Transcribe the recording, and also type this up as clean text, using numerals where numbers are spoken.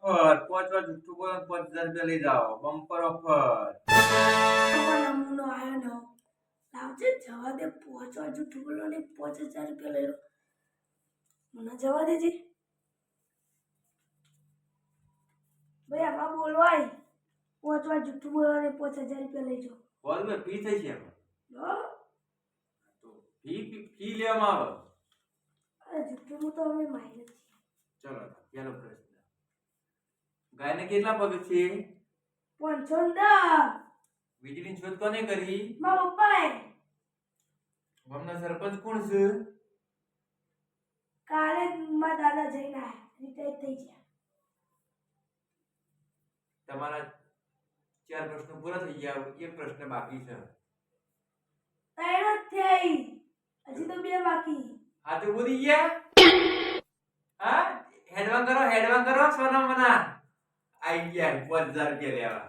Offer 5 વાર જુઠ્ઠું બોલો 5000 રૂપિયા લઈ જાઓ બમ્પર ઓફર નમૂનો આવ્યો ન લાવજે જવા દે પહોંચવા જૂઠું બોલો ને 5000 રૂપિયા લઈ લો મને જવા દેજે ભાઈ આમાં બોલવાય પહોંચવા જૂઠું બોલો ને 5000 રૂપિયા લઈ જાઓ બોલ મે ફી થઈ છે એમાં. હો તો ફી લેવામાં આવે. અરે જૂઠું તો અમે મારી નથી ચલો પહેલો પ્રશ્ન ગાયને કેટલા પગ છે 510 વીજળીની શોધ કોને કરી મારા પપ્પાએ ગામના સરપંચ કોણ છે કાલે જ મારા દાદા જઈને આયા રિટાયર થઈ ગયા તમારા 4 પ્રશ્નો પૂરા થઈ ગયા એક પ્રશ્ન બાકી છે ત્રણ જ થઈ હજી તો 2 બાકી હા તો બોલી ગયા હા હેડવાન કરો સોના મના આઈ ગયા 5000 રૂપિયા લેવા